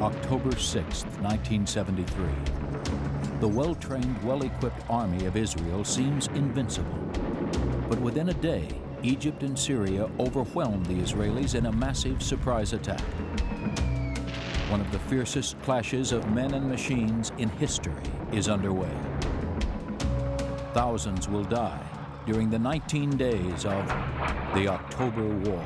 October 6, 1973. The well-trained, well-equipped army of Israel seems invincible. But within a day, Egypt and Syria overwhelmed the Israelis in a massive surprise attack. One of the fiercest clashes of men and machines in history is underway. Thousands will die during the 19 days of the October War.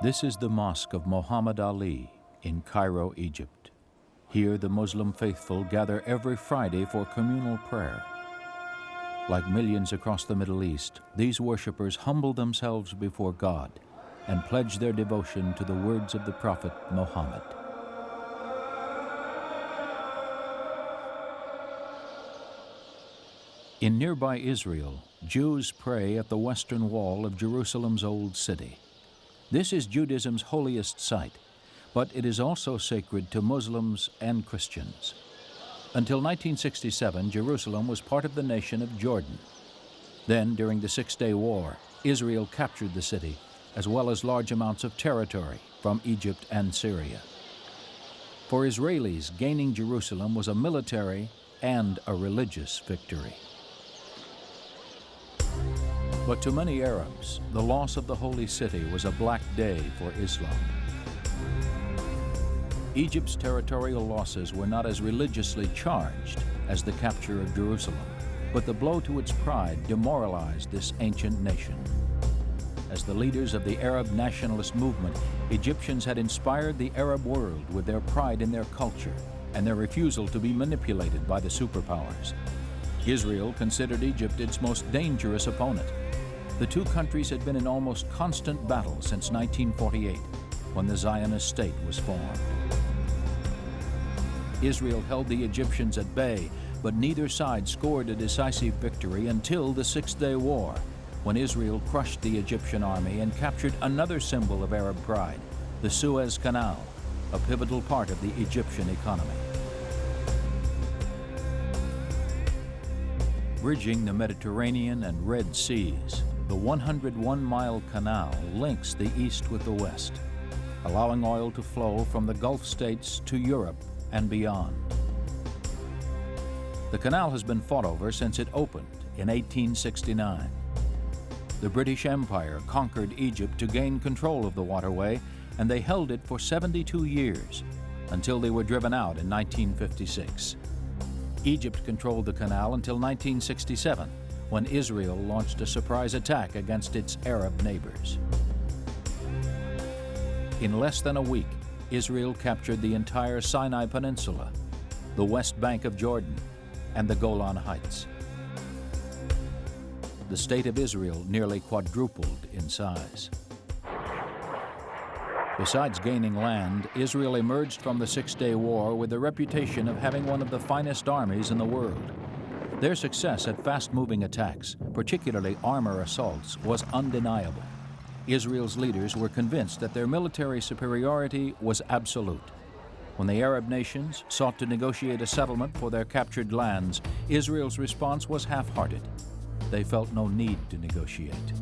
This is the Mosque of Muhammad Ali in Cairo, Egypt. Here, the Muslim faithful gather every Friday for communal prayer. Like millions across the Middle East, these worshippers humble themselves before God and pledge their devotion to the words of the Prophet Muhammad. In nearby Israel, Jews pray at the western wall of Jerusalem's Old City. This is Judaism's holiest site, but it is also sacred to Muslims and Christians. Until 1967, Jerusalem was part of the nation of Jordan. Then, during the Six-Day War, Israel captured the city, as well as large amounts of territory from Egypt and Syria. For Israelis, gaining Jerusalem was a military and a religious victory. But to many Arabs, the loss of the Holy City was a black day for Islam. Egypt's territorial losses were not as religiously charged as the capture of Jerusalem, but the blow to its pride demoralized this ancient nation. As the leaders of the Arab nationalist movement, Egyptians had inspired the Arab world with their pride in their culture and their refusal to be manipulated by the superpowers. Israel considered Egypt its most dangerous opponent. The two countries had been in almost constant battle since 1948, when the Zionist state was formed. Israel held the Egyptians at bay, but neither side scored a decisive victory until the Six-Day War, when Israel crushed the Egyptian army and captured another symbol of Arab pride, the Suez Canal, a pivotal part of the Egyptian economy. Bridging the Mediterranean and Red Seas, the 101-mile canal links the east with the west, allowing oil to flow from the Gulf states to Europe and beyond. The canal has been fought over since it opened in 1869. The British Empire conquered Egypt to gain control of the waterway, and they held it for 72 years, until they were driven out in 1956. Egypt controlled the canal until 1967, when Israel launched a surprise attack against its Arab neighbors. In less than a week, Israel captured the entire Sinai Peninsula, the West Bank of Jordan, and the Golan Heights. The state of Israel nearly quadrupled in size. Besides gaining land, Israel emerged from the Six-Day War with the reputation of having one of the finest armies in the world. Their success at fast-moving attacks, particularly armor assaults, was undeniable. Israel's leaders were convinced that their military superiority was absolute. When the Arab nations sought to negotiate a settlement for their captured lands, Israel's response was half-hearted. They felt no need to negotiate.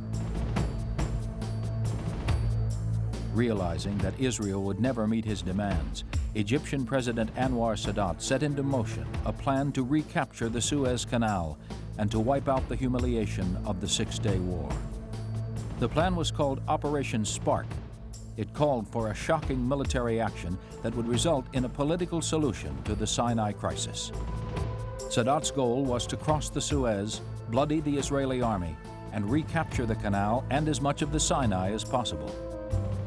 Realizing that Israel would never meet his demands, Egyptian President Anwar Sadat set into motion a plan to recapture the Suez Canal and to wipe out the humiliation of the Six-Day War. The plan was called Operation Spark. It called for a shocking military action that would result in a political solution to the Sinai crisis. Sadat's goal was to cross the Suez, bloody the Israeli army, and recapture the canal and as much of the Sinai as possible.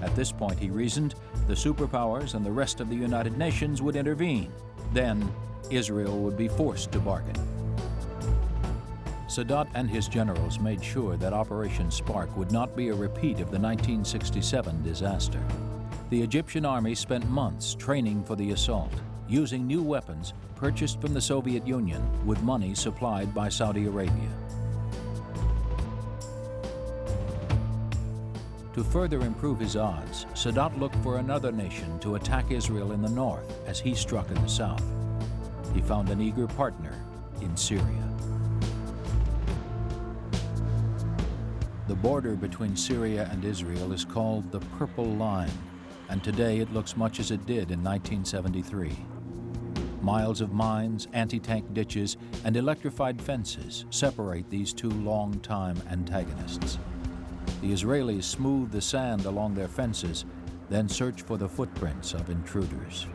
At this point, he reasoned, the superpowers and the rest of the United Nations would intervene. Then, Israel would be forced to bargain. Sadat and his generals made sure that Operation Spark would not be a repeat of the 1967 disaster. The Egyptian army spent months training for the assault, using new weapons purchased from the Soviet Union with money supplied by Saudi Arabia. To further improve his odds, Sadat looked for another nation to attack Israel in the north as he struck in the south. He found an eager partner in Syria. The border between Syria and Israel is called the Purple Line, and today it looks much as it did in 1973. Miles of mines, anti-tank ditches, and electrified fences separate these two long-time antagonists. The Israelis smooth the sand along their fences, then search for the footprints of intruders.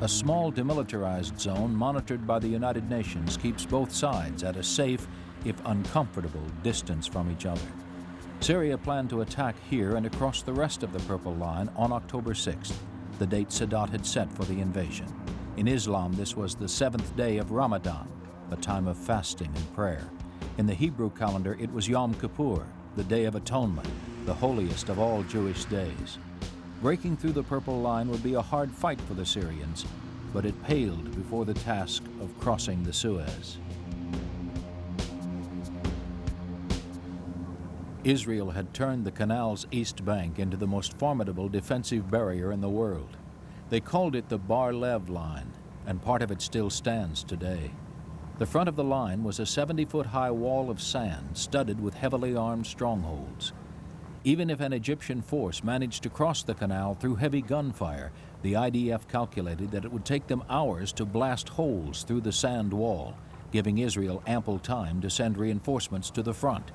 A small demilitarized zone monitored by the United Nations keeps both sides at a safe, if uncomfortable, distance from each other. Syria planned to attack here and across the rest of the Purple Line on October 6th, the date Sadat had set for the invasion. In Islam, this was the 7th day of Ramadan, a time of fasting and prayer. In the Hebrew calendar, it was Yom Kippur, the Day of Atonement, the holiest of all Jewish days. Breaking through the Purple Line would be a hard fight for the Syrians, but it paled before the task of crossing the Suez. Israel had turned the canal's east bank into the most formidable defensive barrier in the world. They called it the Bar-Lev Line, and part of it still stands today. The front of the line was a 70-foot-high wall of sand studded with heavily armed strongholds. Even if an Egyptian force managed to cross the canal through heavy gunfire, the IDF calculated that it would take them hours to blast holes through the sand wall, giving Israel ample time to send reinforcements to the front.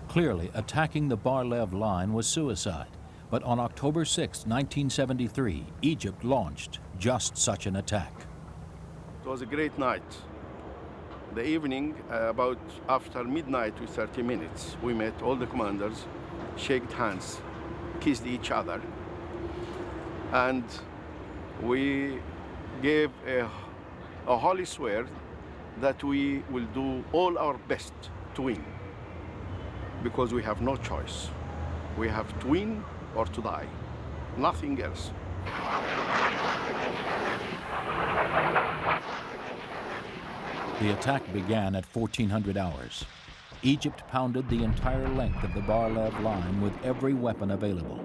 Clearly, attacking the Bar-Lev line was suicide, but on October 6, 1973, Egypt launched just such an attack. It was a great night. The evening, about after midnight with 30 minutes, we met all the commanders, shook hands, kissed each other, and we gave a holy swear that we will do all our best to win, because we have no choice. We have to win or to die, nothing else. The attack began at 1400 hours. Egypt pounded the entire length of the Bar-Lev line with every weapon available.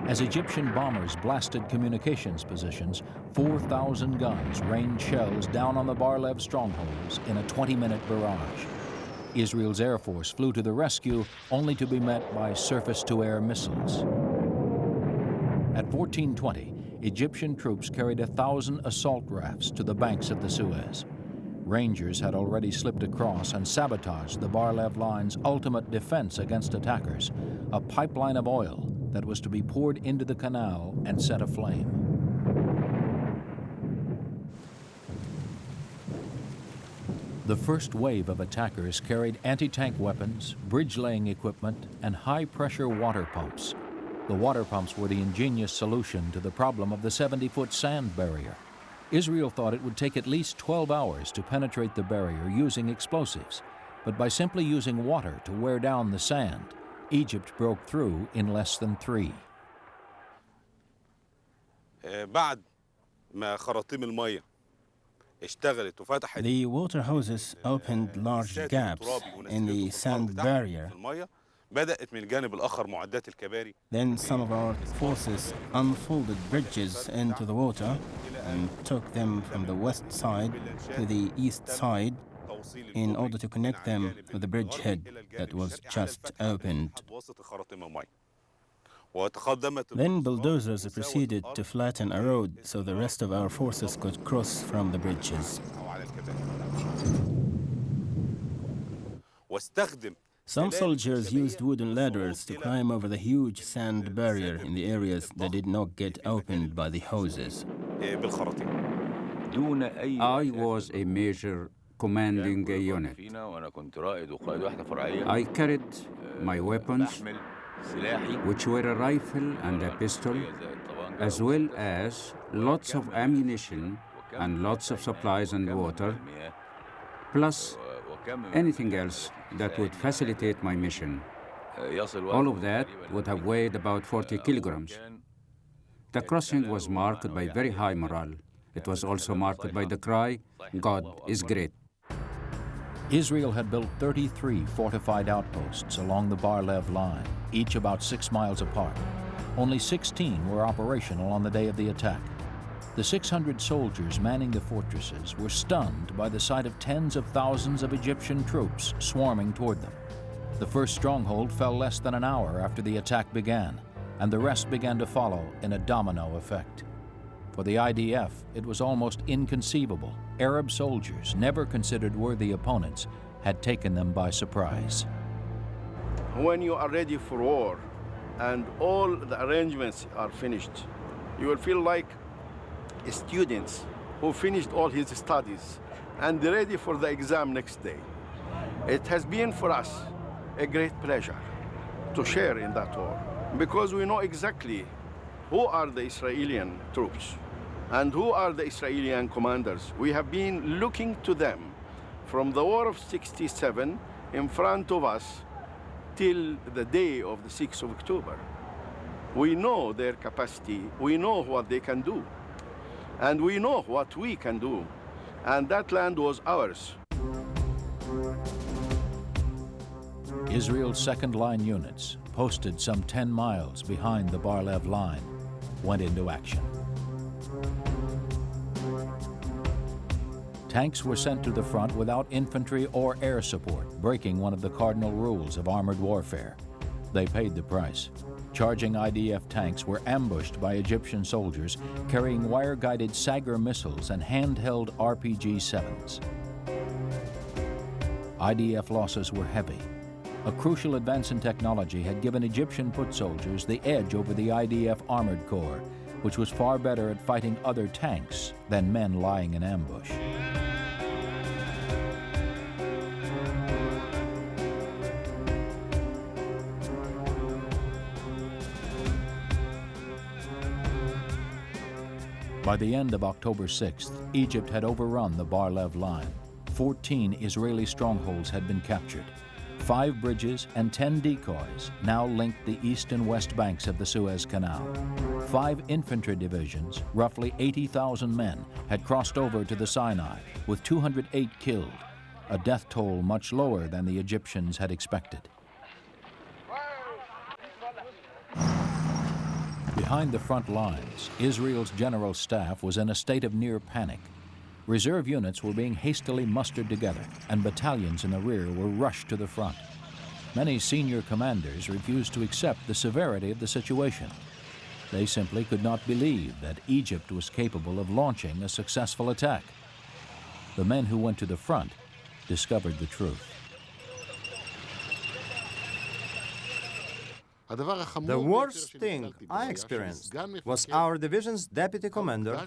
As Egyptian bombers blasted communications positions, 4,000 guns rained shells down on the Bar-Lev strongholds in a 20-minute barrage. Israel's Air Force flew to the rescue, only to be met by surface-to-air missiles. At 1420, Egyptian troops carried 1,000 assault rafts to the banks of the Suez. Rangers had already slipped across and sabotaged the Bar-Lev line's ultimate defense against attackers, a pipeline of oil that was to be poured into the canal and set aflame. The first wave of attackers carried anti-tank weapons, bridge-laying equipment, and high-pressure water pumps. The water pumps were the ingenious solution to the problem of the 70-foot sand barrier. Israel thought it would take at least 12 hours to penetrate the barrier using explosives, but by simply using water to wear down the sand, Egypt broke through in less than 3. The water hoses opened large gaps in the sand barrier. Then some of our forces unfolded bridges into the water and took them from the west side to the east side in order to connect them with the bridgehead that was just opened. Then bulldozers proceeded to flatten a road so the rest of our forces could cross from the bridges. Some soldiers used wooden ladders to climb over the huge sand barrier in the areas that did not get opened by the hoses. I was a major commanding a unit. I carried my weapons, which were a rifle and a pistol, as well as lots of ammunition and lots of supplies and water, plus anything else that would facilitate my mission. All of that would have weighed about 40 kilograms. The crossing was marked by very high morale. It was also marked by the cry, "God is great." Israel had built 33 fortified outposts along the Bar-Lev line, each about 6 miles apart. Only 16 were operational on the day of the attack. The 600 soldiers manning the fortresses were stunned by the sight of tens of thousands of Egyptian troops swarming toward them. The first stronghold fell less than an hour after the attack began, and the rest began to follow in a domino effect. For the IDF, it was almost inconceivable. Arab soldiers, never considered worthy opponents, had taken them by surprise. When you are ready for war and all the arrangements are finished, you will feel like students who finished all his studies and ready for the exam next day. It has been for us a great pleasure to share in that war, because we know exactly who are the Israeli troops and who are the Israeli commanders. We have been looking to them from the war of 67 in front of us till the day of the 6th of October. We know their capacity, we know what they can do, and we know what we can do, and that land was ours. Israel's second-line units, posted some 10 miles behind the Bar-Lev line, went into action. Tanks were sent to the front without infantry or air support, breaking one of the cardinal rules of armored warfare. They paid the price. Charging IDF tanks were ambushed by Egyptian soldiers carrying wire-guided Sagar missiles and handheld RPG-7s. IDF losses were heavy. A crucial advance in technology had given Egyptian foot soldiers the edge over the IDF Armored Corps, which was far better at fighting other tanks than men lying in ambush. By the end of October 6th, Egypt had overrun the Bar-Lev line. 14 Israeli strongholds had been captured. 5 bridges and 10 decoys now linked the east and west banks of the Suez Canal. 5 infantry divisions, roughly 80,000 men, had crossed over to the Sinai, with 208 killed, a death toll much lower than the Egyptians had expected. Behind the front lines, Israel's general staff was in a state of near panic. Reserve units were being hastily mustered together, and battalions in the rear were rushed to the front. Many senior commanders refused to accept the severity of the situation. They simply could not believe that Egypt was capable of launching a successful attack. The men who went to the front discovered the truth. The worst thing I experienced was our division's deputy commander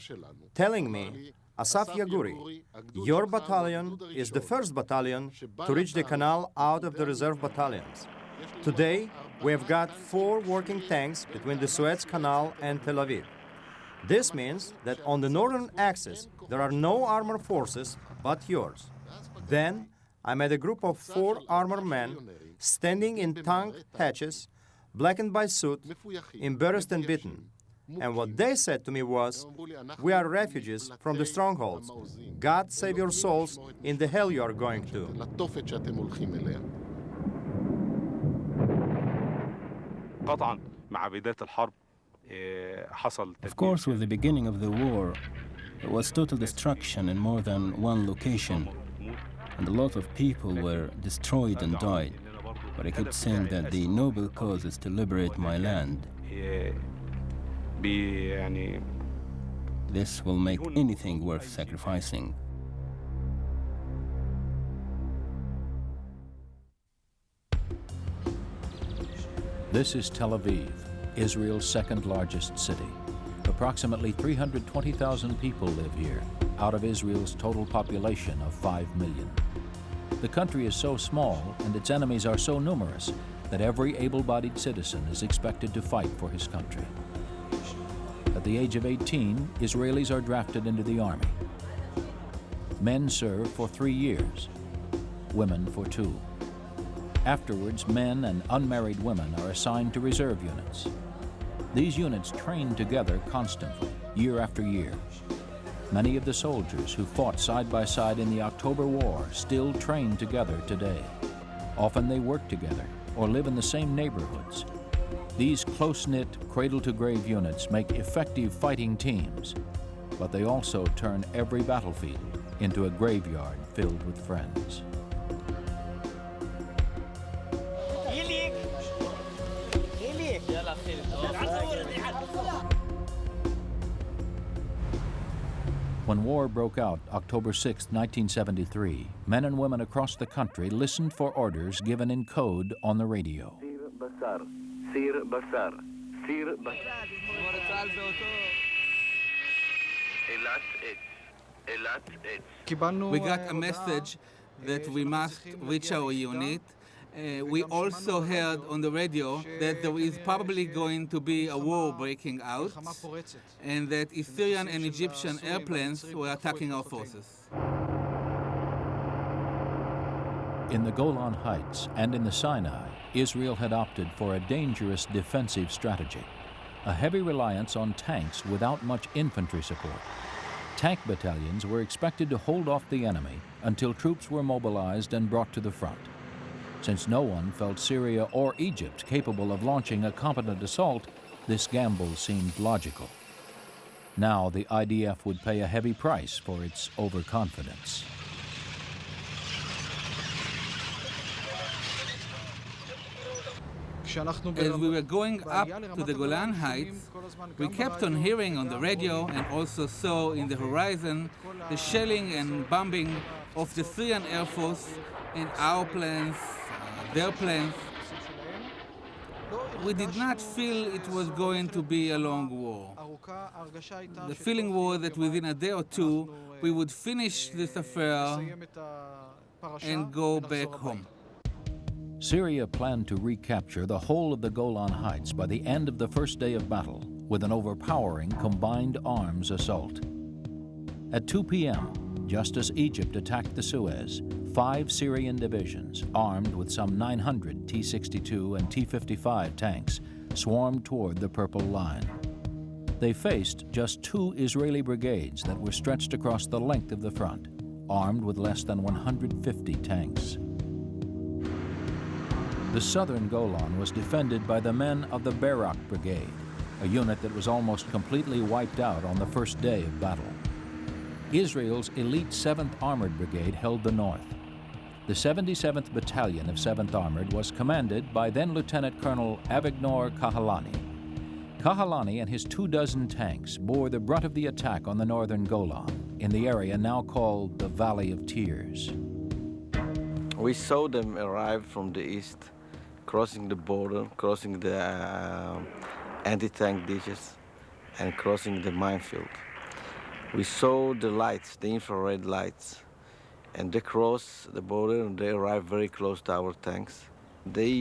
telling me, "Asaf Yaguri, your battalion is the first battalion to reach the canal out of the reserve battalions. Today, we have got 4 working tanks between the Suez Canal and Tel Aviv. This means that on the northern axis, there are no armored forces but yours." Then, I met a group of 4 armored men standing in tank hatches, blackened by soot, embarrassed and beaten. And what they said to me was, "We are refugees from the strongholds. God save your souls in the hell you are going to." Of course, with the beginning of the war, there was total destruction in more than one location, and a lot of people were destroyed and died. But I kept saying that the noble cause is to liberate my land. This will make anything worth sacrificing. This is Tel Aviv, Israel's second largest city. Approximately 320,000 people live here, out of Israel's total population of 5 million. The country is so small and its enemies are so numerous that every able-bodied citizen is expected to fight for his country. At the age of 18, Israelis are drafted into the army. Men serve for 3 years, women for 2. Afterwards, men and unmarried women are assigned to reserve units. These units train together constantly, year after year. Many of the soldiers who fought side by side in the October War still train together today. Often they work together or live in the same neighborhoods. These close-knit, cradle-to-grave units make effective fighting teams, but they also turn every battlefield into a graveyard filled with friends. When war broke out October 6, 1973, men and women across the country listened for orders given in code on the radio. We got a message that we must reach our unit. We also heard on the radio that there is probably going to be a war breaking out and that Syrian and Egyptian airplanes were attacking our forces. In the Golan Heights and in the Sinai, Israel had opted for a dangerous defensive strategy, a heavy reliance on tanks without much infantry support. Tank battalions were expected to hold off the enemy until troops were mobilized and brought to the front. Since no one felt Syria or Egypt capable of launching a competent assault, this gamble seemed logical. Now the IDF would pay a heavy price for its overconfidence. As we were going up to the Golan Heights, we kept on hearing on the radio and also saw in the horizon the shelling and bombing of the Syrian Air Force and our planes, their planes. We did not feel it was going to be a long war. The feeling was that within a day or two, we would finish this affair and go back home. Syria planned to recapture the whole of the Golan Heights by the end of the first day of battle with an overpowering combined arms assault. At 2 p.m., just as Egypt attacked the Suez, 5 Syrian divisions, armed with some 900 T-62 and T-55 tanks, swarmed toward the Purple Line. They faced just 2 Israeli brigades that were stretched across the length of the front, armed with less than 150 tanks. The southern Golan was defended by the men of the Barak Brigade, a unit that was almost completely wiped out on the first day of battle. Israel's elite 7th Armored Brigade held the north. The 77th Battalion of 7th Armored was commanded by then Lieutenant Colonel Avigdor Kahalani. Kahalani and his 24 tanks bore the brunt of the attack on the northern Golan, in the area now called the Valley of Tears. We saw them arrive from the east, crossing the border, crossing the anti-tank ditches, and crossing the minefield. We saw the lights, the infrared lights, and they crossed the border and they arrived very close to our tanks. They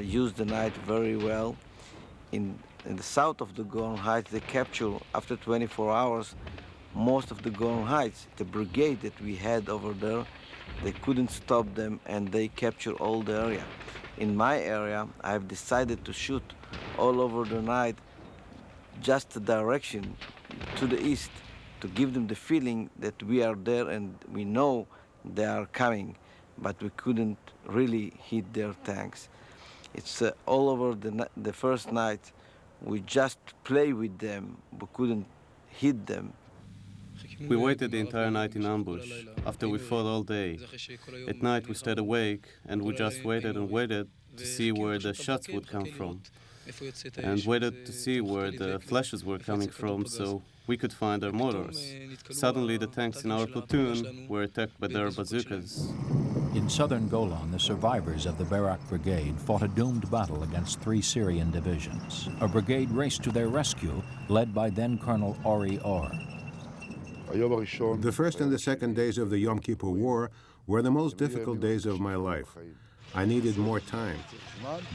used the night very well. In the south of the Golan Heights, they captured, after 24 hours, most of the Golan Heights. The brigade that we had over there, they couldn't stop them and they captured all the area. In my area, I've decided to shoot all over the night just the direction to the east to give them the feeling that we are there and we know they are coming, but we couldn't really hit their tanks. It's all over the first night. We just play with them, but couldn't hit them. We waited the entire night in ambush, after we fought all day. At night we stayed awake, and we just waited and waited to see where the shots would come from, and waited to see where the flashes were coming from so we could find our mortars. Suddenly the tanks in our platoon were attacked by their bazookas. In southern Golan, the survivors of the Barak Brigade fought a doomed battle against 3 Syrian divisions. A brigade raced to their rescue, led by then Colonel Ori Or. The first and the second days of the Yom Kippur War were the most difficult days of my life. I needed more time,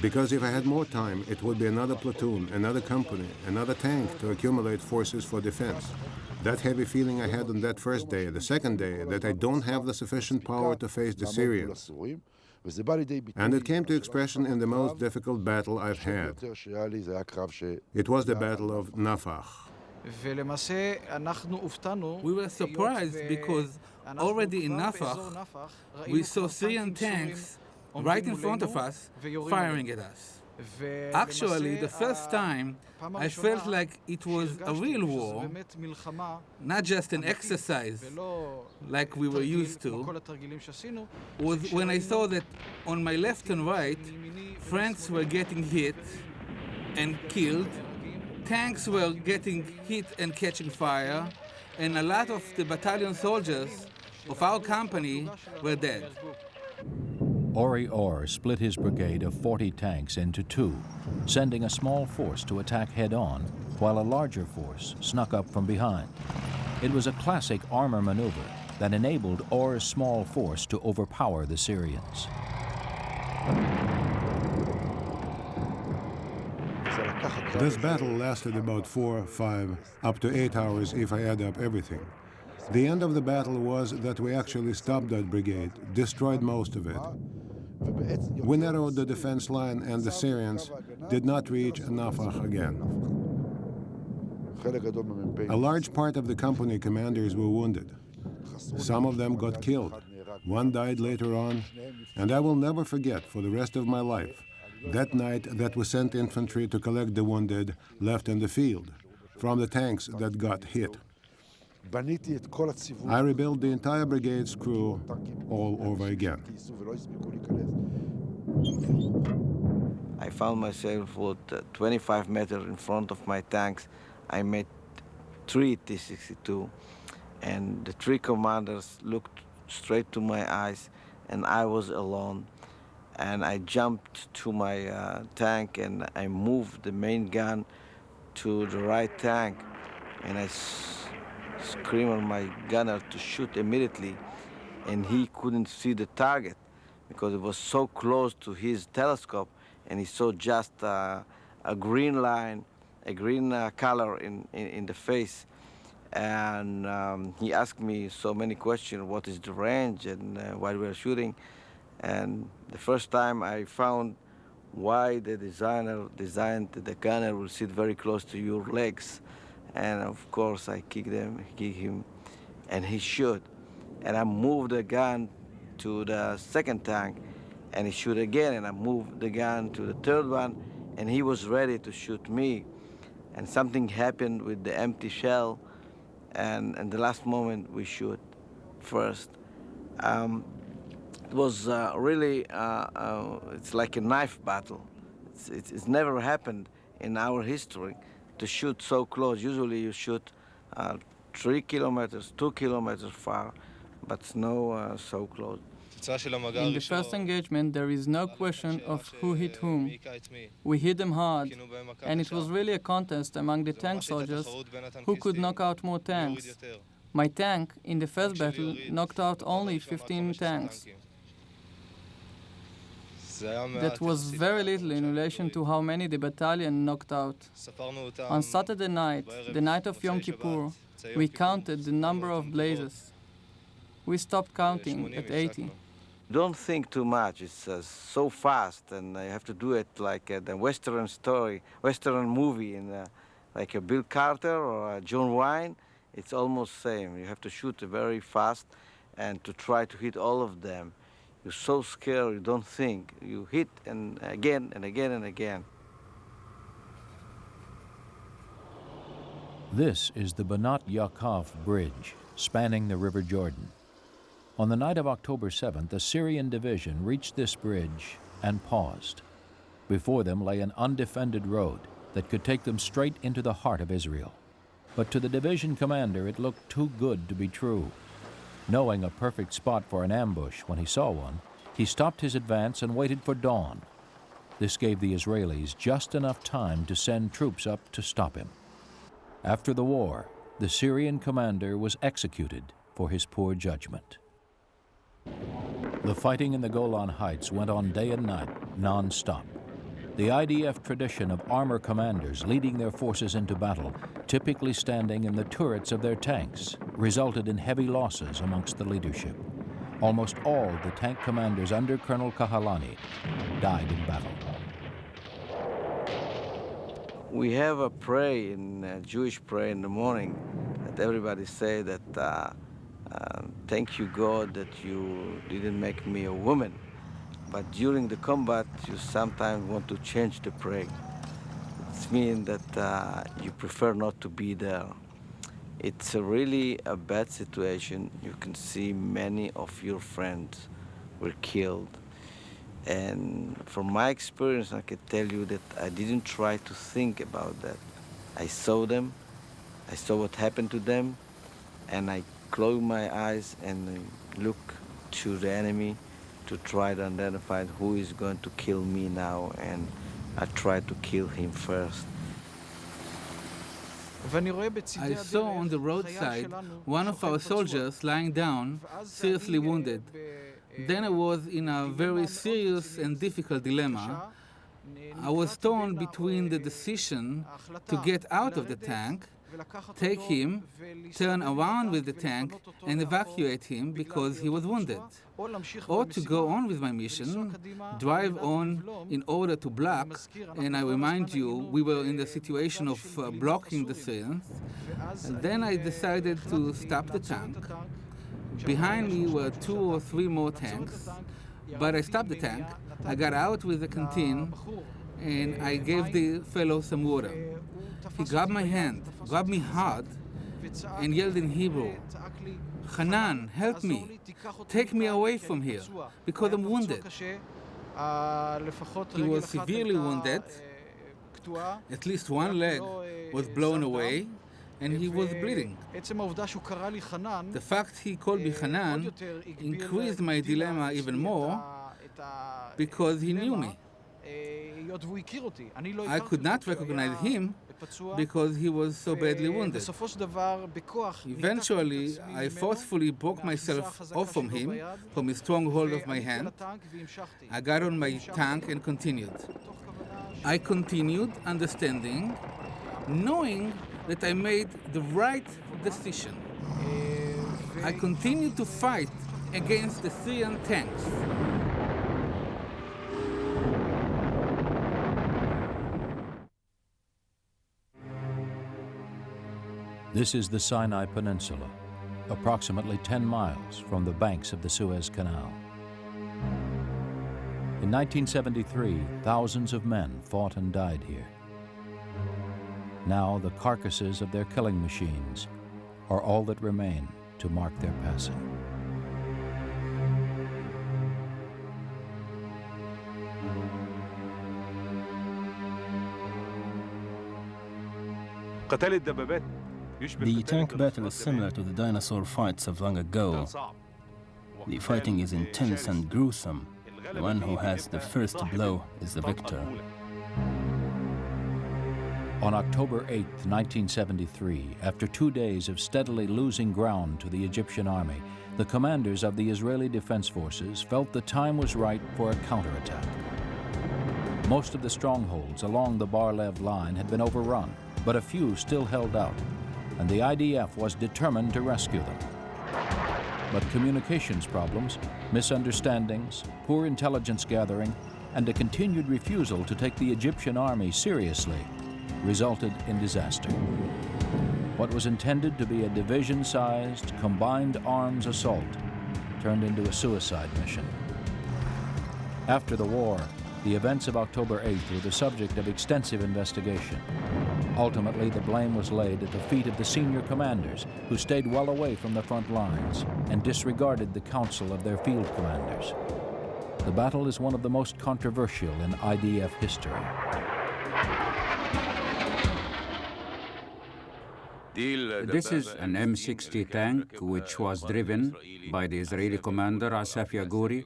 because if I had more time, it would be another platoon, another company, another tank to accumulate forces for defense. That heavy feeling I had on that first day, the second day, that I don't have the sufficient power to face the Syrians. And it came to expression in the most difficult battle I've had. It was the Battle of Nafach. We were surprised because already in Nafach, we saw Syrian tanks right in front of us firing at us. Actually, the first time I felt like it was a real war, not just an exercise like we were used to, was when I saw that on my left and right, friends were getting hit and killed, tanks were getting hit and catching fire, and a lot of the battalion soldiers of our company were dead. Ori Or split his brigade of 40 tanks into two, sending a small force to attack head-on, while a larger force snuck up from behind. It was a classic Armour maneuver that enabled Or's small force to overpower the Syrians. This battle lasted about 4, 5, up to 8 hours if I add up everything. The end of the battle was that we actually stopped that brigade, destroyed most of it. We narrowed the defense line and the Syrians did not reach Nafach again. A large part of the company commanders were wounded. Some of them got killed. One died later on, and I will never forget for the rest of my life that night that we sent infantry to collect the wounded left in the field from the tanks that got hit. I rebuilt the entire brigade's crew all over again. I found myself with 25 meters in front of my tanks. I met 3 T-62, and the 3 commanders looked straight to my eyes, and I was alone. And I jumped to my tank, and I moved the main gun to the right tank, and I screamed at my gunner to shoot immediately, and he couldn't see the target because it was so close to his telescope, and he saw just a green line, a green color in the face. And he asked me so many questions: what is the range, and why we are shooting. And the first time I found why the designer designed the gunner will sit very close to your legs. And of course I kicked him, and he shot. And I moved the gun to the second tank, and he shot again, and I moved the gun to the third one, and he was ready to shoot me. And something happened with the empty shell, and the last moment we shoot first. It was really, it's like a knife battle. It's never happened in our history to shoot so close. Usually you shoot 3 kilometers, 2 kilometers far, but no so close. In the first engagement, there is no question of who hit whom. We hit them hard, and it was really a contest among the tank soldiers who could knock out more tanks. My tank, in the first battle, knocked out only 15 tanks. That was very little in relation to how many the battalion knocked out. On Saturday night, the night of Yom Kippur, we counted the number of blazes. We stopped counting at 80. Don't think too much. It's so fast, and you have to do it like the Western story, Western movie, in like a Bill Carter or a John Wayne. It's almost same. You have to shoot very fast and to try to hit all of them. You're so scared, you don't think. You hit and again and again and again. This is the Banat Yaakov Bridge, spanning the River Jordan. On the night of October 7th, a Syrian division reached this bridge and paused. Before them lay an undefended road that could take them straight into the heart of Israel. But to the division commander, it looked too good to be true. Knowing a perfect spot for an ambush when he saw one, he stopped his advance and waited for dawn. This gave the Israelis just enough time to send troops up to stop him. After the war, the Syrian commander was executed for his poor judgment. The fighting in the Golan Heights went on day and night, non-stop. The IDF tradition of armor commanders leading their forces into battle, typically standing in the turrets of their tanks, resulted in heavy losses amongst the leadership. Almost all the tank commanders under Colonel Kahalani died in battle. We have a prayer in Jewish prayer in the morning that everybody say that thank you God that you didn't make me a woman. But during the combat, you sometimes want to change the prayer. It means that you prefer not to be there. It's really a bad situation. You can see many of your friends were killed. And from my experience, I can tell you that I didn't try to think about that. I saw them, I saw what happened to them, and I closed my eyes and looked to the enemy to try to identify who is going to kill me now, and I tried to kill him first. I saw on the roadside one of our soldiers lying down, seriously wounded. Then I was in a very serious and difficult dilemma. I was torn between the decision to get out of the tank, take him, turn around with the tank, and evacuate him because he was wounded, or to go on with my mission, drive on in order to block, and I remind you, we were in the situation of blocking the Syrians, and then I decided to stop the tank. Behind me were 2 or 3 more tanks, but I stopped the tank, I got out with the canteen, and I gave the fellow some water. He grabbed my hand, grabbed me hard, and yelled in Hebrew, "Hanan, help me, take me away from here, because I'm wounded." He was severely wounded, at least one leg was blown away, and he was bleeding. The fact he called me Hanan increased my dilemma even more because he knew me. I could not recognize him because he was so badly wounded. Eventually, I forcefully broke myself off from him, from his strong hold of my hand. I got on my tank and continued. I continued understanding, knowing that I made the right decision. I continued to fight against the Syrian tanks. This is the Sinai Peninsula, approximately 10 miles from the banks of the Suez Canal. In 1973, thousands of men fought and died here. Now the carcasses of their killing machines are all that remain to mark their passing. The tank battle is similar to the dinosaur fights of long ago. The fighting is intense and gruesome. The one who has the first blow is the victor. On October 8, 1973, after 2 days of steadily losing ground to the Egyptian army, the commanders of the Israeli Defense Forces felt the time was right for a counterattack. Most of the strongholds along the Bar-Lev line had been overrun, but a few still held out, and the IDF was determined to rescue them. But communications problems, misunderstandings, poor intelligence gathering, and a continued refusal to take the Egyptian army seriously resulted in disaster. What was intended to be a division-sized, combined arms assault turned into a suicide mission. After the war, the events of October 8th were the subject of extensive investigation. Ultimately, the blame was laid at the feet of the senior commanders, who stayed well away from the front lines and disregarded the counsel of their field commanders. The battle is one of the most controversial in IDF history. This is an M60 tank which was driven by the Israeli commander Asaf Yaguri,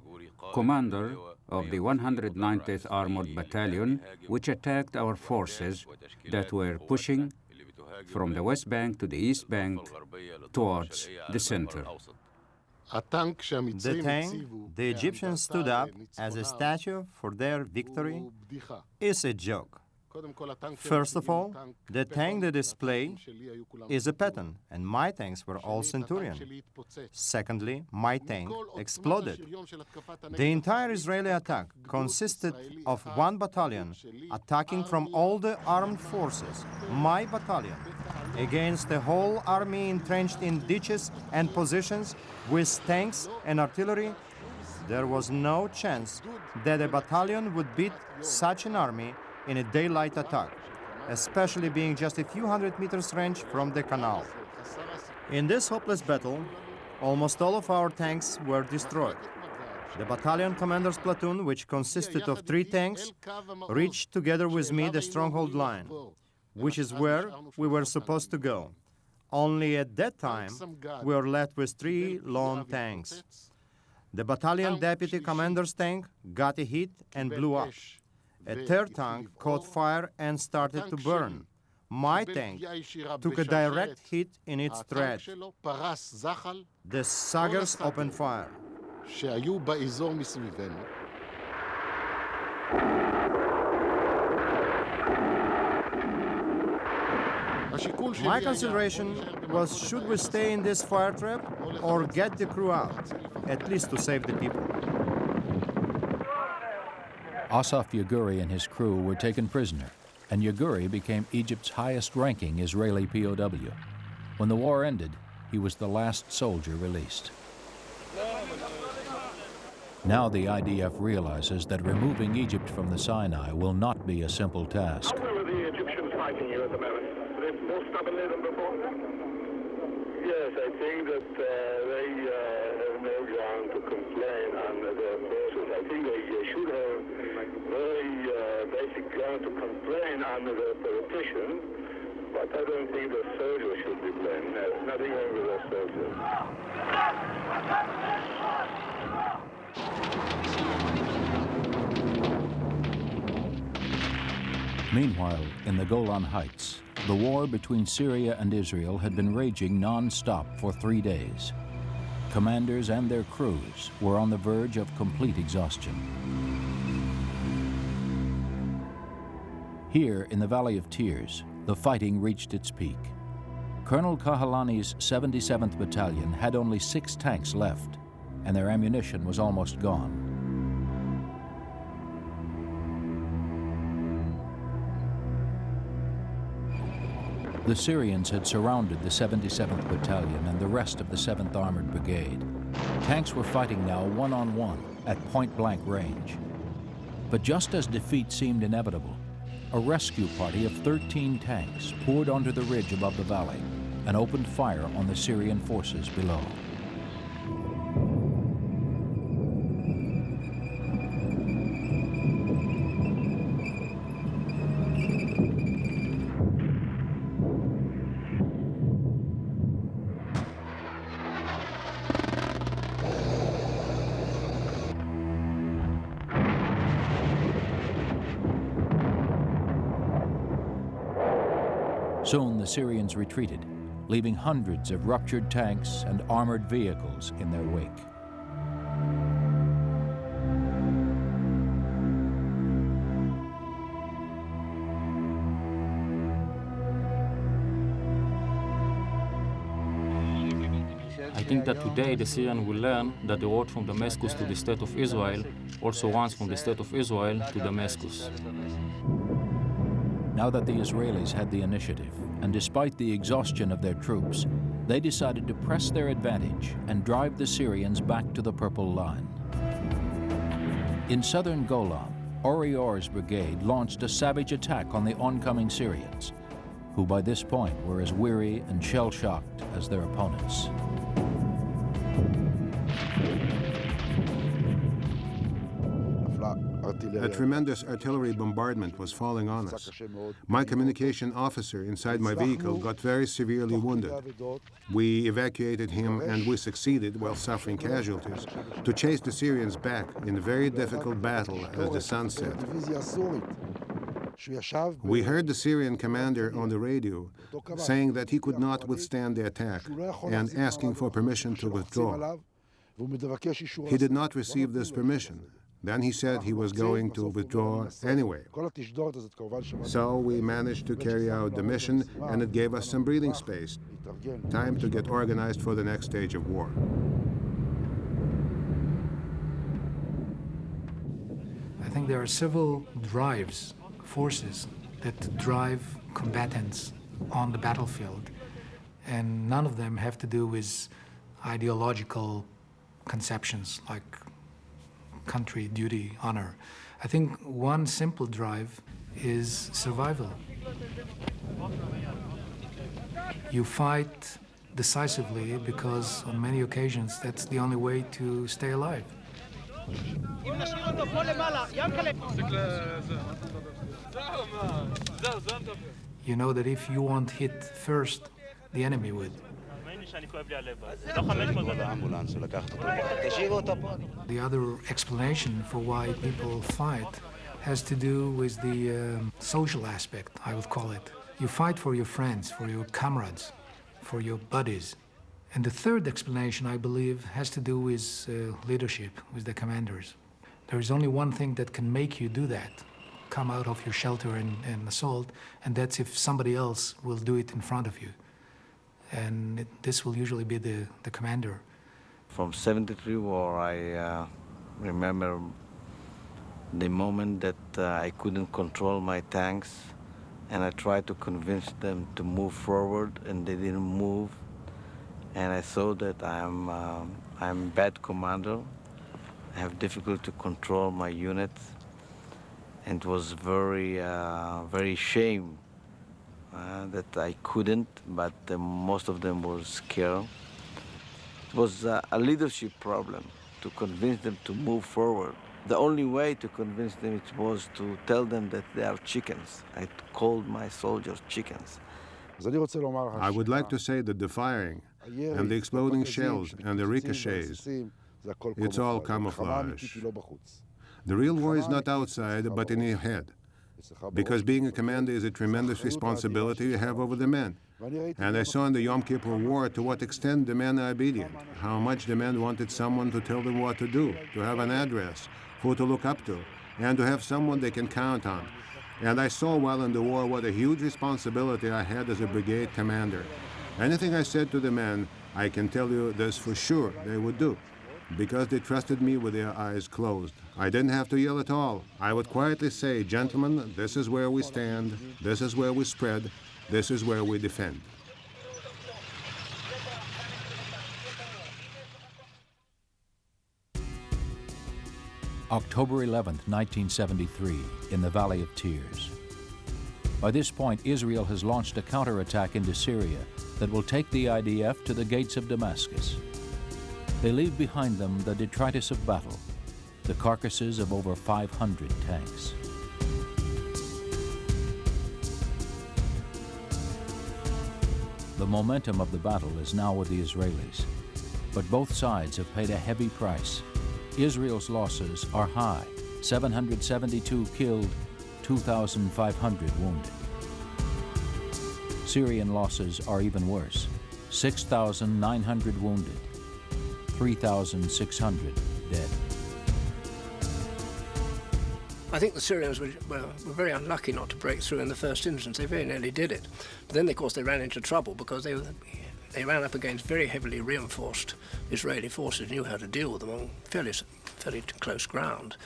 commander of the 190th Armored Battalion, which attacked our forces that were pushing from the West Bank to the East Bank towards the center. The tank the Egyptians stood up as a statue for their victory is a joke. First of all, the tank they display is a Patton, and my tanks were all Centurion. Secondly, my tank exploded. The entire Israeli attack consisted of one battalion attacking from all the armed forces, my battalion, against the whole army entrenched in ditches and positions with tanks and artillery. There was no chance that a battalion would beat such an army in a daylight attack, especially being just a few hundred meters range from the canal. In this hopeless battle, almost all of our tanks were destroyed. The battalion commander's platoon, which consisted of 3 tanks, reached together with me the stronghold line, which is where we were supposed to go. Only at that time, we were left with 3 lone tanks. The battalion deputy commander's tank got a hit and blew up. A 3rd tank caught fire and started to burn. My tank took a direct hit in its thread. The Saggers opened fire. My consideration was, should we stay in this fire trap or get the crew out, at least to save the people? Asaf Yaguri and his crew were taken prisoner, and Yaguri became Egypt's highest-ranking Israeli POW. When the war ended, he was the last soldier released. Now the IDF realizes that removing Egypt from the Sinai will not be a simple task. How well are the Egyptians fighting you at the moment? Are they more stubbornly than before? Yes, I think that they have no ground to complain under their forces. I think they should have very basic ground to complain under the politicians, but I don't think the soldiers should be blamed. No, nothing wrong with the soldiers. Meanwhile, in the Golan Heights, the war between Syria and Israel had been raging non-stop for 3 days. Commanders and their crews were on the verge of complete exhaustion. Here, in the Valley of Tears, the fighting reached its peak. Colonel Kahalani's 77th Battalion had only 6 tanks left, and their ammunition was almost gone. The Syrians had surrounded the 77th Battalion and the rest of the 7th Armored Brigade. Tanks were fighting now one-on-one at point-blank range. But just as defeat seemed inevitable, a rescue party of 13 tanks poured onto the ridge above the valley and opened fire on the Syrian forces below. Soon the Syrians retreated, leaving hundreds of ruptured tanks and armored vehicles in their wake. I think that today the Syrians will learn that the road from Damascus to the State of Israel also runs from the State of Israel to Damascus. Now that the Israelis had the initiative, and despite the exhaustion of their troops, they decided to press their advantage and drive the Syrians back to the Purple Line. In southern Golan, Orior's brigade launched a savage attack on the oncoming Syrians, who by this point were as weary and shell-shocked as their opponents. A tremendous artillery bombardment was falling on us. My communication officer inside my vehicle got very severely wounded. We evacuated him, and we succeeded, while suffering casualties, to chase the Syrians back in a very difficult battle as the sun set. We heard the Syrian commander on the radio saying that he could not withstand the attack and asking for permission to withdraw. He did not receive this permission. Then he said he was going to withdraw anyway. So we managed to carry out the mission, and it gave us some breathing space, time to get organized for the next stage of war. I think there are several drives, forces, that drive combatants on the battlefield, and none of them have to do with ideological conceptions like country, duty, honor. I think one simple drive is survival. You fight decisively because on many occasions that's the only way to stay alive. You know that if you won't hit first, the enemy would. The other explanation for why people fight has to do with the social aspect, I would call it. You fight for your friends, for your comrades, for your buddies. And the third explanation, I believe, has to do with leadership, with the commanders. There is only one thing that can make you do that, come out of your shelter and assault, and that's if somebody else will do it in front of you. And this will usually be the commander. From 73 war, I remember the moment that I couldn't control my tanks, and I tried to convince them to move forward, and they didn't move. And I saw that I'm a bad commander. I have difficulty to control my units, and it was very shame that I couldn't, but most of them were scared. It was a leadership problem to convince them to move forward. The only way to convince them was to tell them that they are chickens. I called my soldiers chickens. I would like to say that the firing and the exploding shells and the ricochets, it's all camouflage. The real war is not outside, but in your head. Because being a commander is a tremendous responsibility you have over the men. And I saw in the Yom Kippur War to what extent the men are obedient, how much the men wanted someone to tell them what to do, to have an address, who to look up to, and to have someone they can count on. And I saw while in the war what a huge responsibility I had as a brigade commander. Anything I said to the men, I can tell you this for sure they would do, because they trusted me with their eyes closed. I didn't have to yell at all. I would quietly say, gentlemen, this is where we stand, this is where we spread, this is where we defend. October 11th, 1973, in the Valley of Tears. By this point, Israel has launched a counterattack into Syria that will take the IDF to the gates of Damascus. They leave behind them the detritus of battle, the carcasses of over 500 tanks. The momentum of the battle is now with the Israelis, but both sides have paid a heavy price. Israel's losses are high, 772 killed, 2,500 wounded. Syrian losses are even worse, 6,900 wounded, 3,600 dead. I think the Syrians were very unlucky not to break through in the first instance. They very nearly did it. But then, of course, they ran into trouble because they ran up against very heavily reinforced Israeli forces, knew how to deal with them on fairly close ground.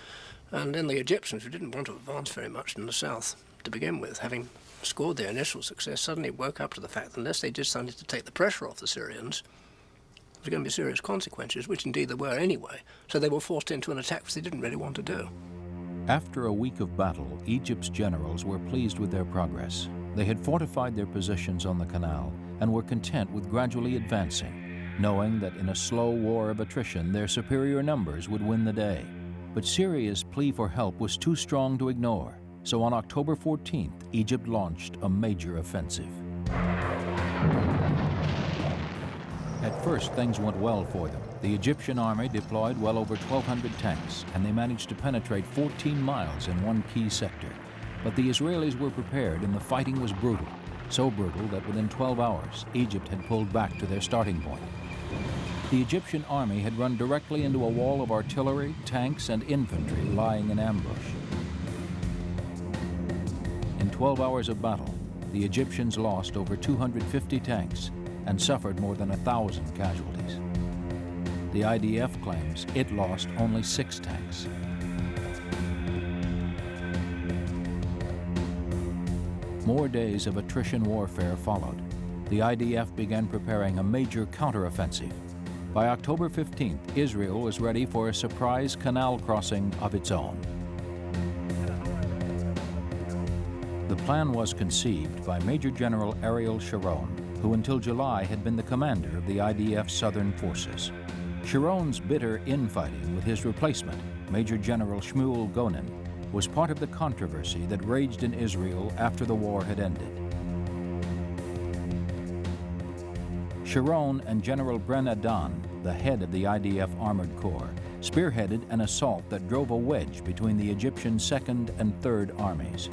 And then the Egyptians, who didn't want to advance very much in the south to begin with, having scored their initial success, suddenly woke up to the fact that unless they did something to take the pressure off the Syrians, there were going to be serious consequences, which indeed there were anyway. So they were forced into an attack which they didn't really want to do. After a week of battle, Egypt's generals were pleased with their progress. They had fortified their positions on the canal and were content with gradually advancing, knowing that in a slow war of attrition, their superior numbers would win the day. But Syria's plea for help was too strong to ignore. So on October 14th, Egypt launched a major offensive. At first, things went well for them. The Egyptian army deployed well over 1,200 tanks, and they managed to penetrate 14 miles in one key sector. But the Israelis were prepared, and the fighting was brutal. So brutal that within 12 hours, Egypt had pulled back to their starting point. The Egyptian army had run directly into a wall of artillery, tanks, and infantry lying in ambush. In 12 hours of battle, the Egyptians lost over 250 tanks and suffered more than 1,000 casualties. The IDF claims it lost only 6 tanks. More days of attrition warfare followed. The IDF began preparing a major counteroffensive. By October 15th, Israel was ready for a surprise canal crossing of its own. The plan was conceived by Major General Ariel Sharon, who until July had been the commander of the IDF Southern Forces. Sharon's bitter infighting with his replacement, Major General Shmuel Gonen, was part of the controversy that raged in Israel after the war had ended. Sharon and General Ben Adan, the head of the IDF Armored Corps, spearheaded an assault that drove a wedge between the Egyptian 2nd and 3rd Armies.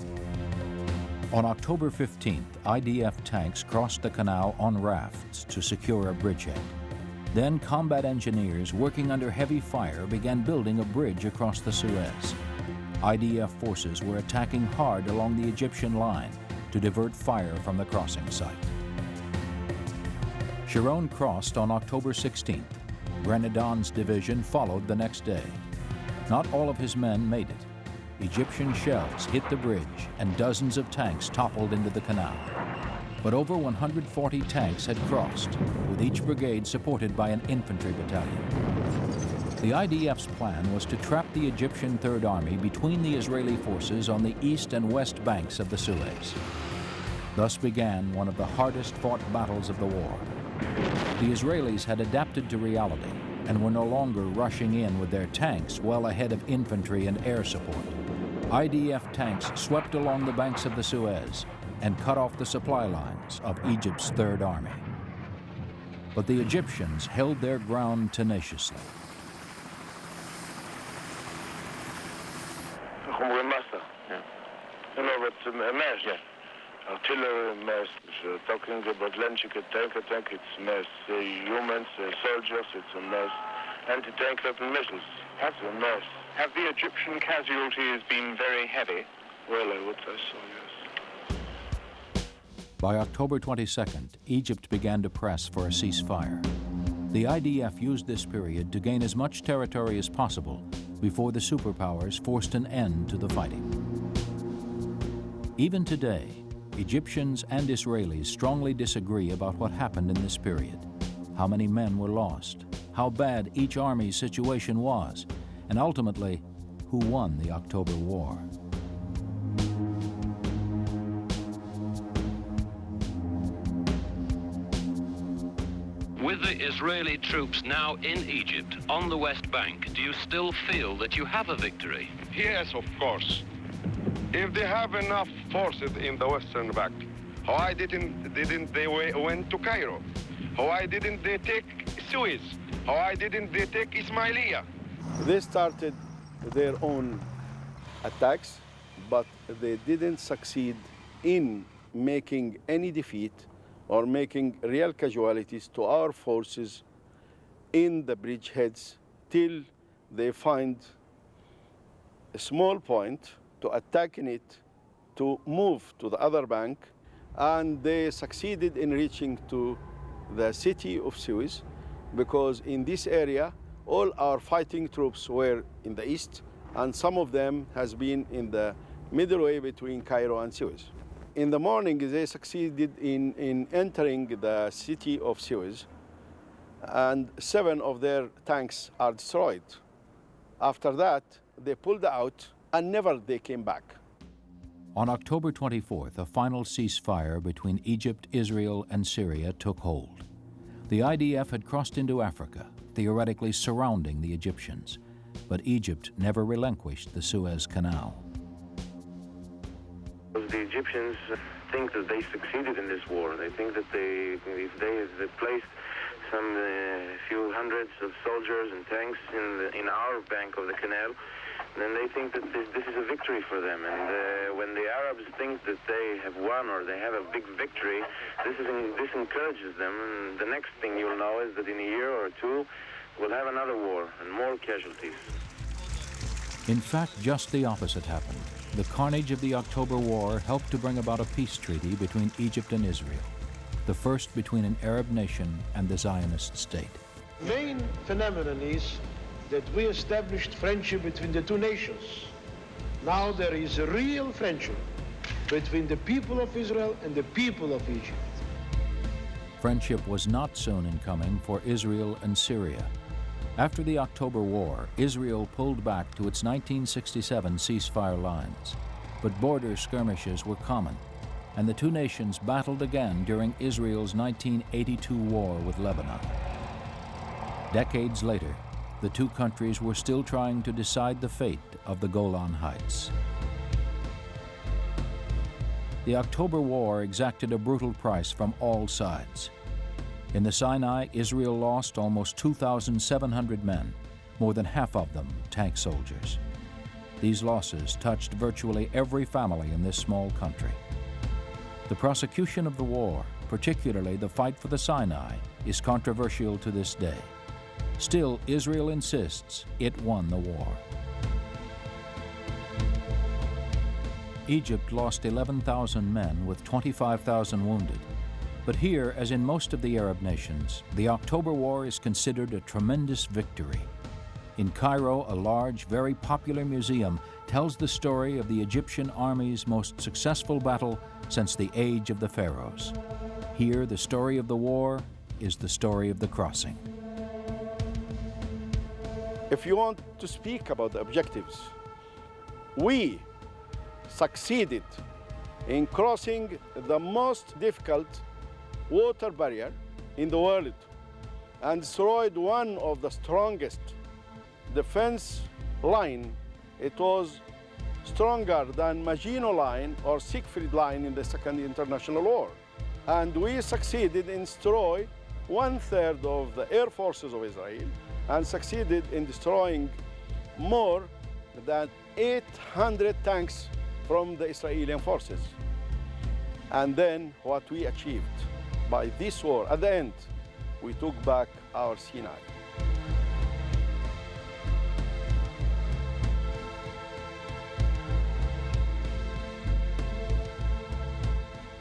On October 15th, IDF tanks crossed the canal on rafts to secure a bridgehead. Then combat engineers working under heavy fire began building a bridge across the Suez. IDF forces were attacking hard along the Egyptian line to divert fire from the crossing site. Sharon crossed on October 16th. Renadan's division followed the next day. Not all of his men made it. Egyptian shells hit the bridge and dozens of tanks toppled into the canal. But over 140 tanks had crossed, with each brigade supported by an infantry battalion. The IDF's plan was to trap the Egyptian Third Army between the Israeli forces on the east and west banks of the Suez. Thus began one of the hardest fought battles of the war. The Israelis had adapted to reality and were no longer rushing in with their tanks well ahead of infantry and air support. IDF tanks swept along the banks of the Suez and cut off the supply lines of Egypt's Third Army. But the Egyptians held their ground tenaciously. Artillery mass, talking about land tank, it's mass. Humans, soldiers, it's a mass. Anti-tank weapon missiles, that's a mass. Have the Egyptian casualties been very heavy? Well, I would say so, yes. By October 22nd, Egypt began to press for a ceasefire. The IDF used this period to gain as much territory as possible before the superpowers forced an end to the fighting. Even today, Egyptians and Israelis strongly disagree about what happened in this period, how many men were lost, how bad each army's situation was, and ultimately, who won the October War. With the Israeli troops now in Egypt, on the West Bank, do you still feel that you have a victory? Yes, of course. If they have enough forces in the Western Bank, why didn't they went to Cairo? Why didn't they take Suez? Why didn't they take Ismailia? They started their own attacks, but they didn't succeed in making any defeat or making real casualties to our forces in the bridgeheads till they find a small point to attack in it, to move to the other bank, and they succeeded in reaching to the city of Suez, because in this area, all our fighting troops were in the east, and some of them has been in the middle way between Cairo and Suez. In the morning, they succeeded in entering the city of Suez, and 7 of their tanks are destroyed. After that, they pulled out, and never they came back. On October 24th, a final ceasefire between Egypt, Israel, and Syria took hold. The IDF had crossed into Africa, theoretically surrounding the Egyptians, but Egypt never relinquished the Suez Canal. The Egyptians think that they succeeded in this war. They think that if they placed some few hundreds of soldiers and tanks in our bank of the canal, then they think that this is a victory for them. And when the Arabs think that they have won or they have a big victory, this encourages them. And the next thing you'll know is that in a year or two, we'll have another war and more casualties. In fact, just the opposite happened. The carnage of the October War helped to bring about a peace treaty between Egypt and Israel, the first between an Arab nation and the Zionist state. The main phenomenon is that we established friendship between the two nations. Now there is a real friendship between the people of Israel and the people of Egypt. Friendship was not soon in coming for Israel and Syria. After the October War, Israel pulled back to its 1967 ceasefire lines, but border skirmishes were common, and the two nations battled again during Israel's 1982 war with Lebanon. Decades later, the two countries were still trying to decide the fate of the Golan Heights. The October War exacted a brutal price from all sides. In the Sinai, Israel lost almost 2,700 men, more than half of them tank soldiers. These losses touched virtually every family in this small country. The prosecution of the war, particularly the fight for the Sinai, is controversial to this day. Still, Israel insists it won the war. Egypt lost 11,000 men with 25,000 wounded. But here, as in most of the Arab nations, the October War is considered a tremendous victory. In Cairo, a large, very popular museum tells the story of the Egyptian army's most successful battle since the age of the pharaohs. Here, the story of the war is the story of the crossing. If you want to speak about the objectives, we succeeded in crossing the most difficult water barrier in the world and destroyed one of the strongest defense line. It was stronger than Maginot Line or Siegfried Line in the Second International War. And we succeeded in destroying 1/3 of the air forces of Israel and succeeded in destroying more than 800 tanks from the Israeli forces. And then what we achieved by this war, at the end, we took back our Sinai.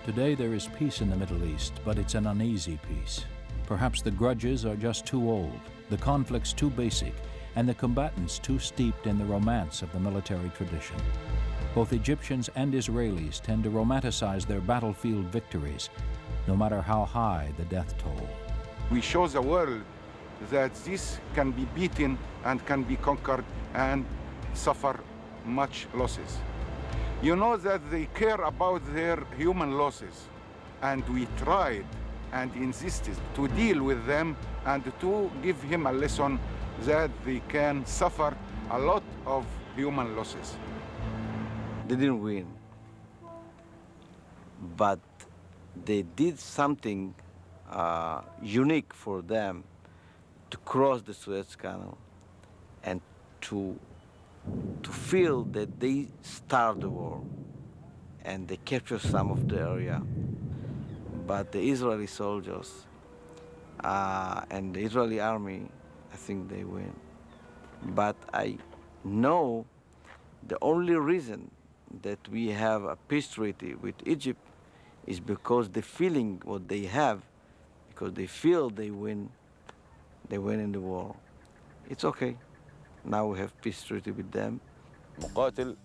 Today there is peace in the Middle East, but it's an uneasy peace. Perhaps the grudges are just too old, the conflicts too basic, and the combatants too steeped in the romance of the military tradition. Both Egyptians and Israelis tend to romanticize their battlefield victories, no matter how high the death toll. We show the world that this can be beaten and can be conquered and suffer much losses. You know that they care about their human losses, and we tried and insisted to deal with them and to give him a lesson that they can suffer a lot of human losses. They didn't win, but they did something unique for them to cross the Suez Canal and to feel that they started the war and they captured some of the area. But the Israeli soldiers and the Israeli army, I think they win. But I know the only reason that we have a peace treaty with Egypt is because the feeling what they have, because they feel they win in the war. It's okay. Now we have peace treaty with them.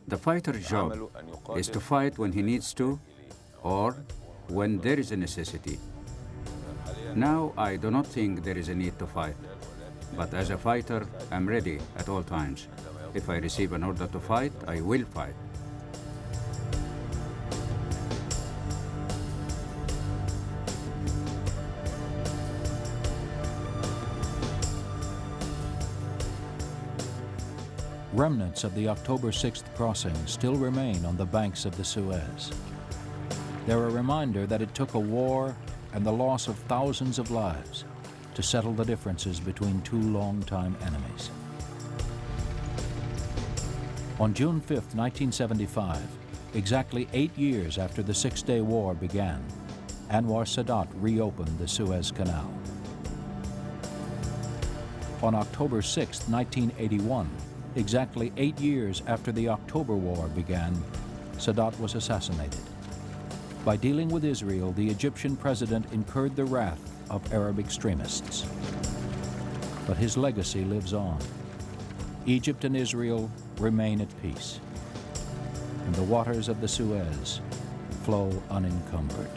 The fighter's job is to fight when he needs to or when there is a necessity. Now I do not think there is a need to fight, but as a fighter, I'm ready at all times. If I receive an order to fight, I will fight. Remnants of the October 6th crossing still remain on the banks of the Suez. They're a reminder that it took a war and the loss of thousands of lives to settle the differences between two long-time enemies. On June 5, 1975, exactly 8 years after the Six-Day War began, Anwar Sadat reopened the Suez Canal. On October 6, 1981, exactly 8 years after the October War began, Sadat was assassinated. By dealing with Israel, the Egyptian president incurred the wrath of Arab extremists. But his legacy lives on. Egypt and Israel remain at peace, and the waters of the Suez flow unencumbered.